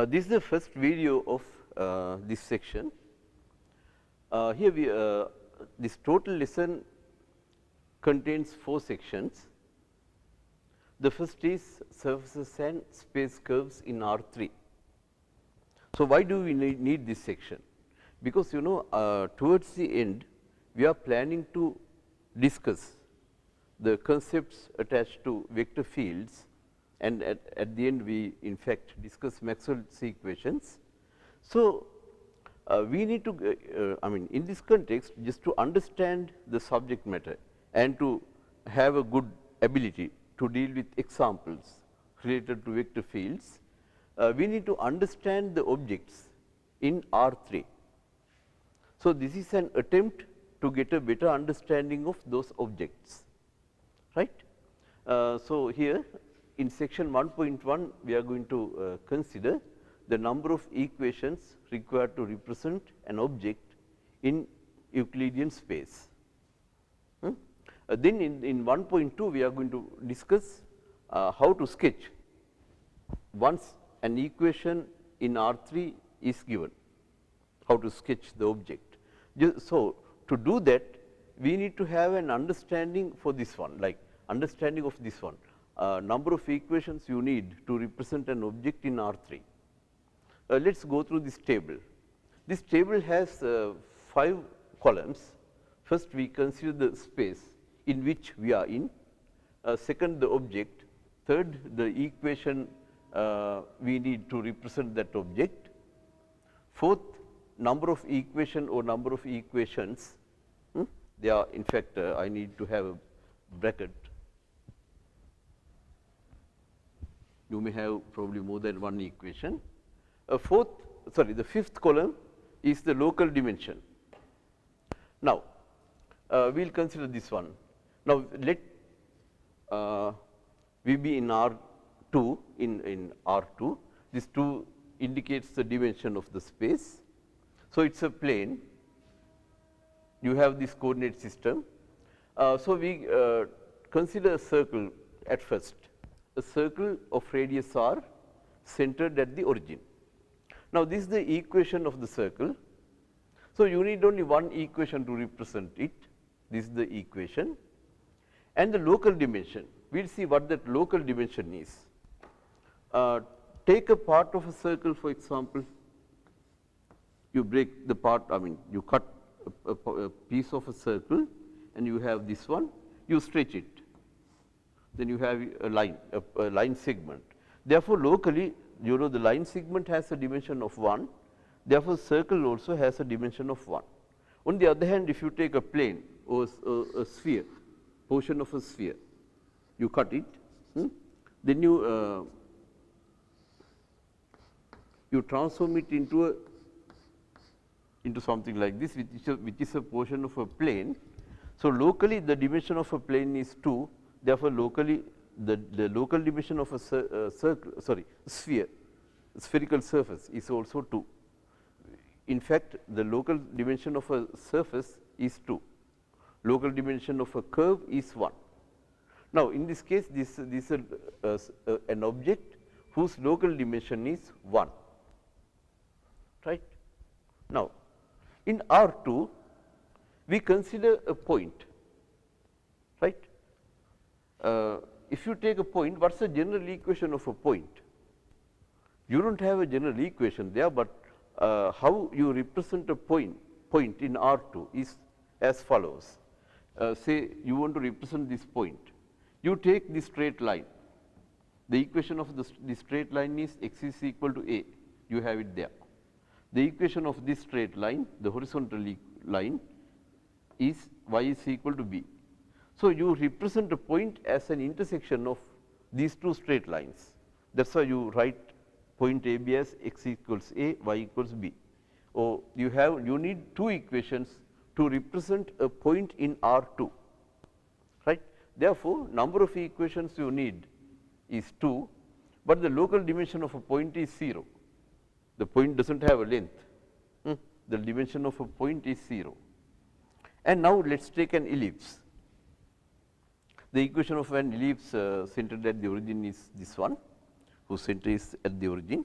This is the first video of this section. Here we this total lesson contains 4 sections. The first is surfaces and space curves in R3. So, why do we need this section? Because towards the end we are planning to discuss the concepts attached to vector fields, and at the end we in fact discuss Maxwell's equations. So, we need to in this context, just to understand the subject matter and to have a good ability to deal with examples related to vector fields, we need to understand the objects in R3. So, this is an attempt to get a better understanding of those objects, right. So, here in section 1.1 we are going to consider the number of equations required to represent an object in Euclidean space. Then in 1.2 we are going to discuss how to sketch once an equation in R3 is given, how to sketch the object. So, to do that we need to have an understanding for this one, like understanding of this one, number of equations you need to represent an object in R3. Let us go through this table. This table has 5 columns. First we consider the space in which we are in, second the object, third the equation we need to represent that object, fourth number of equation or number of equations, they are in fact I need to have a bracket, you may have probably more than one equation. The fifth column is the local dimension. Now, we will consider this one. Now, let we be in R2, in R2, this 2 indicates the dimension of the space. So, it is a plane, you have this coordinate system. So, we consider a circle at first, a circle of radius r centered at the origin. Now, this is the equation of the circle. So, you need only one equation to represent it, this is the equation, and the local dimension, we will see what that local dimension is. Take a part of a circle, for example, you break the part, you cut a piece of a circle and you have this one, you stretch it, then you have a line segment. Therefore, locally the line segment has a dimension of 1, therefore, circle also has a dimension of 1. On the other hand, if you take a plane or a sphere, portion of a sphere, you cut it, then you transform it into something like this, which is a portion of a plane. So, locally the dimension of a plane is 2, therefore, locally the local dimension of a sphere, spherical surface is also 2. In fact, the local dimension of a surface is 2, local dimension of a curve is 1. Now, in this case this is an object whose local dimension is 1, right. Now, in R2 we consider a point, right. If you take a point, what is the general equation of a point? You do not have a general equation there, but how you represent a point in R2 is as follows. Say you want to represent this point, you take this straight line, the equation of the straight line is x is equal to a, you have it there. The equation of this straight line, the horizontal line, is y is equal to b. So, you represent a point as an intersection of these 2 straight lines, that is why you write point a b as x equals a, y equals b. Or you need 2 equations to represent a point in R2, right. Therefore, number of equations you need is 2, but the local dimension of a point is 0. The point does not have a length, the dimension of a point is 0. And now, let us take an ellipse. The equation of an ellipse centered at the origin is this one, whose center is at the origin.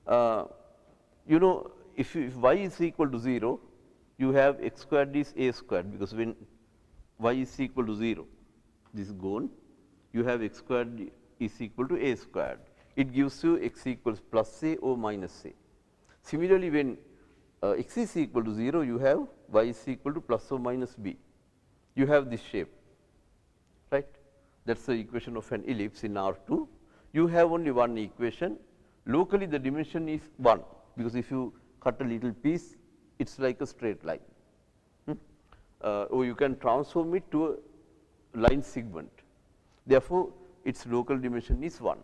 You know, if y is equal to 0, you have x squared is a squared, because when y is equal to 0, this is gone, you have x squared is equal to a squared. It gives you x equals plus a or minus a. Similarly, when x is equal to 0, you have y is equal to plus or minus b. You have this shape, right? That is the equation of an ellipse in R2. You have only one equation. Locally, the dimension is 1, because if you cut a little piece, it is like a straight line. Or you can transform it to a line segment. Therefore, its local dimension is 1.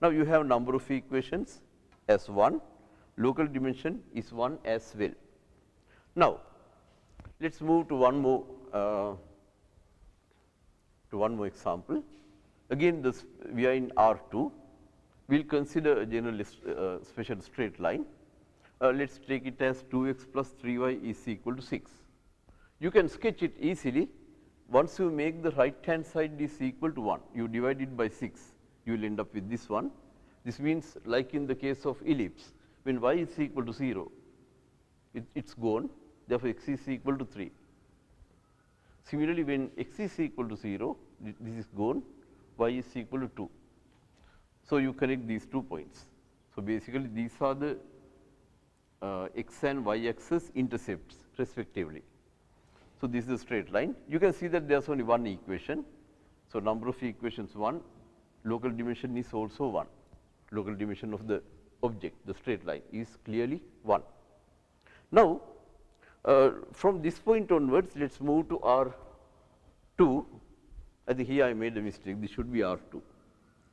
Now, you have number of equations as 1, local dimension is 1 as well. Now, let us move to one more example. Again, this we are in R2. We will consider a general special straight line. Let us take it as 2x plus 3y is equal to 6. You can sketch it easily. Once you make the right hand side is equal to 1, you divide it by 6, you will end up with this one. This means, like in the case of ellipse, when y is equal to 0, it is gone, therefore, x is equal to 3. Similarly, when x is equal to 0, this is gone, y is equal to 2. So, you connect these 2 points. So, basically these are the x and y axis intercepts respectively. So, this is a straight line. You can see that there is only one equation. So, number of equations 1, local dimension is also 1, local dimension of the object, the straight line is clearly 1. Now, from this point onwards, let us move to R2. I think here I made a mistake, this should be R2.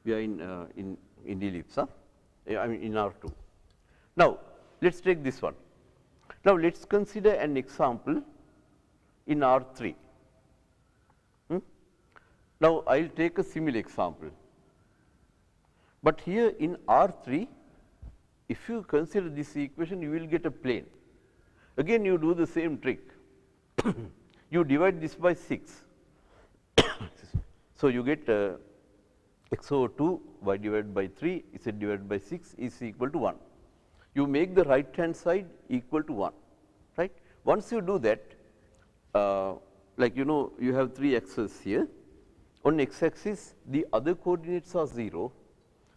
We are in ellipse, I mean in R2. Now, let us take this one. Now, let us consider an example in R3. Now, I will take a similar example, but here in R3, if you consider this equation, you will get a plane. Again, you do the same trick. You divide this by 6. So, you get x over 2 y divided by 3 z divided by 6 is equal to 1. You make the right hand side equal to 1, right. Once you do that, like you know, you have 3 axes here. On x axis, the other coordinates are 0.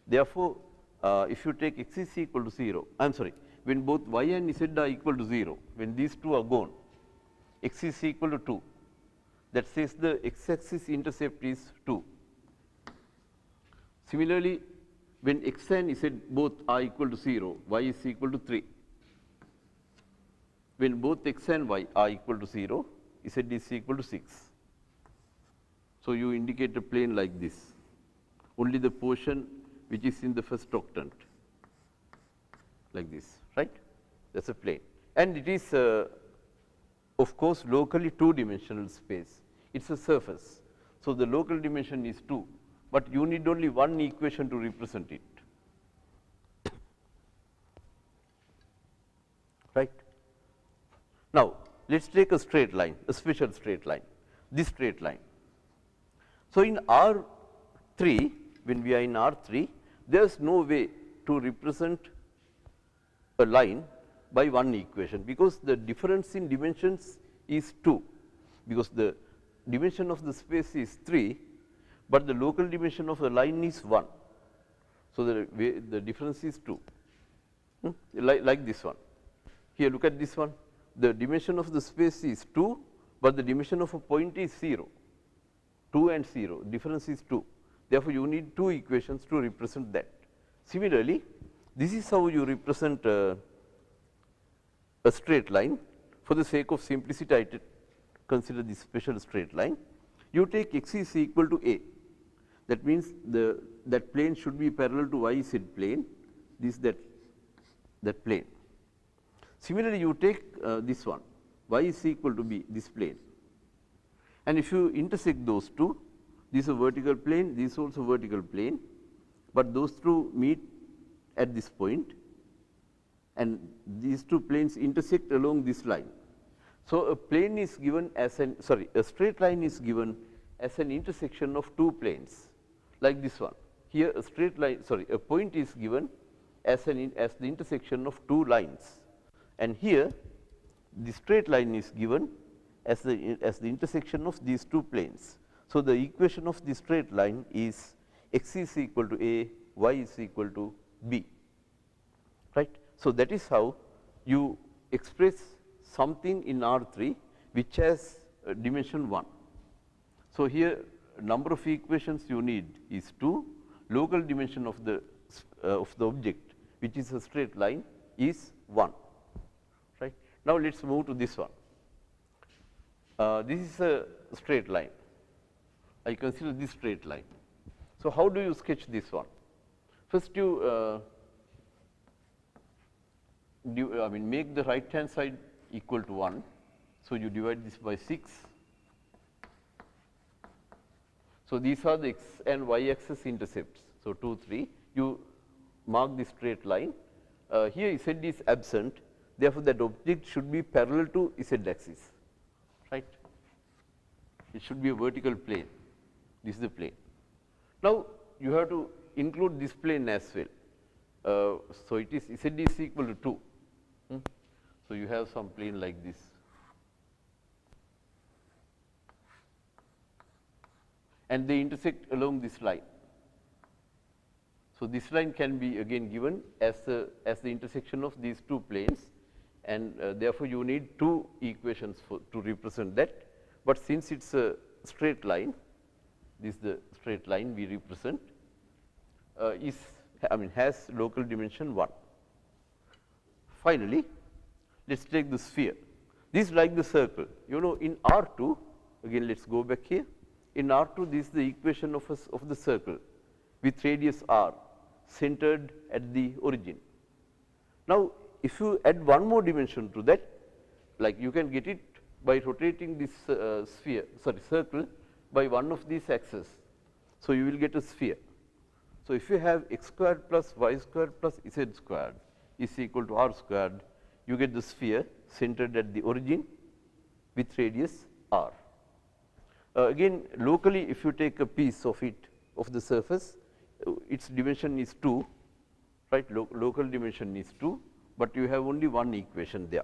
Therefore, if you take x is equal to 0, I am sorry, when both y and z are equal to 0, when these two are gone, x is equal to 2. That says the x axis intercept is 2. Similarly, when x and z both are equal to 0, y is equal to 3. When both x and y are equal to 0, z is equal to 6. So, you indicate a plane like this, only the portion which is in the first octant, like this, right. That is a plane, and it is of course locally 2-dimensional space. It is a surface. So, the local dimension is 2, but you need only one equation to represent it, right. Now, let us take a straight line, a special straight line, this straight line. So, in R3, when we are in R3, there is no way to represent a line by one equation, because the difference in dimensions is 2, because the dimension of the space is 3, but the local dimension of the line is 1. So, the difference is 2, like this one. Here look at this one, the dimension of the space is 2, but the dimension of a point is 0, 2 and 0, difference is 2. Therefore, you need 2 equations to represent that. Similarly, this is how you represent a straight line. For the sake of simplicity, I consider this special straight line. You take x is equal to a, that means that plane should be parallel to y z plane, this that plane. Similarly, you take this one, y is equal to b, this plane, and if you intersect those two, this is a vertical plane, this is also vertical plane, but those two meet at this point, and these two planes intersect along this line. So, a plane is given as a straight line is given as an intersection of 2 planes, like this one. Here a straight line, a point is given as the intersection of two lines, and here the straight line is given as the intersection of these two planes. So, the equation of the straight line is x is equal to a, y is equal to b, right. So, that is how you express something in R3 which has dimension 1. So, here number of equations you need is 2, local dimension of the object which is a straight line is 1, right. Now, let us move to this one. This is a straight line. I consider this straight line. So, how do you sketch this one? First you make the right hand side equal to 1. So, you divide this by 6. So, these are the x and y axis intercepts. So, 2, 3, you mark the straight line. Here z is absent, therefore, that object should be parallel to z axis, right. It should be a vertical plane, this is the plane. Now, you have to include this plane as well. So, it is z is equal to 2. So, you have some plane like this, and they intersect along this line. So, this line can be again given as the intersection of these two planes, and therefore, you need two equations to represent that, but since it is a straight line, this is the straight line we represent, has local dimension 1. Finally, let us take the sphere. This is like the circle. You know, in R2, again let us go back here. In R2, this is the equation of the circle with radius r centered at the origin. Now, if you add one more dimension to that, like you can get it by rotating this circle by one of these axes. So, you will get a sphere. So, if you have x squared plus y squared plus z squared is equal to r squared, you get the sphere centered at the origin with radius r. Again, locally, if you take a piece of it, of the surface, its dimension is 2, right, local dimension is 2, but you have only one equation there.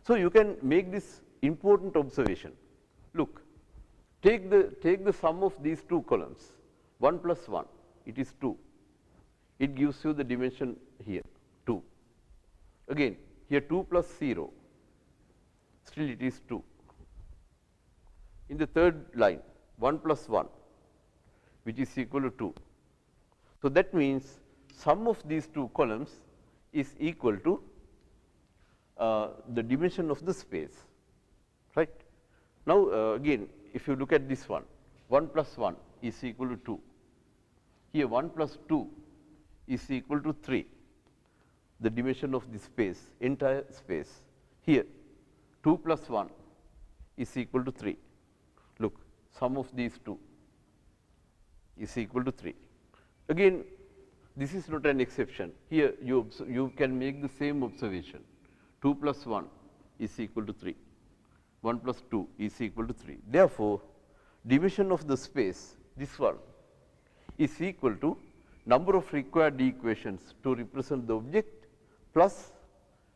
So, you can make this important observation. Look, take the sum of these two columns, 1 plus 1, it is 2. It gives you the dimension here, 2. Again, here 2 plus 0, still it is 2. In the third line, 1 plus 1, which is equal to 2. So, that means sum of these two columns is equal to the dimension of the space, right. Now, again, if you look at this one, 1 plus 1 is equal to 2. Here 1 plus 2 is equal to 3, the dimension of the space, entire space. Here 2 plus 1 is equal to 3. Look, sum of these two is equal to 3. Again, this is not an exception. Here you can make the same observation. 2 plus 1 is equal to 3. 1 plus 2 is equal to 3. Therefore, dimension of the space, this one, is equal to number of required equations to represent the object plus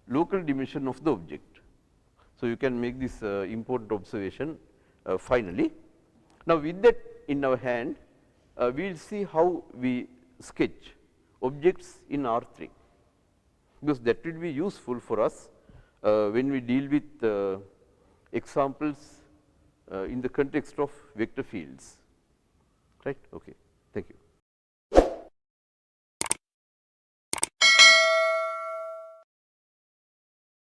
local dimension of the object. So, you can make this important observation finally. Now, with that in our hand, we will see how we sketch objects in R3, because that will be useful for us when we deal with examples in the context of vector fields, right. Okay. Thank you.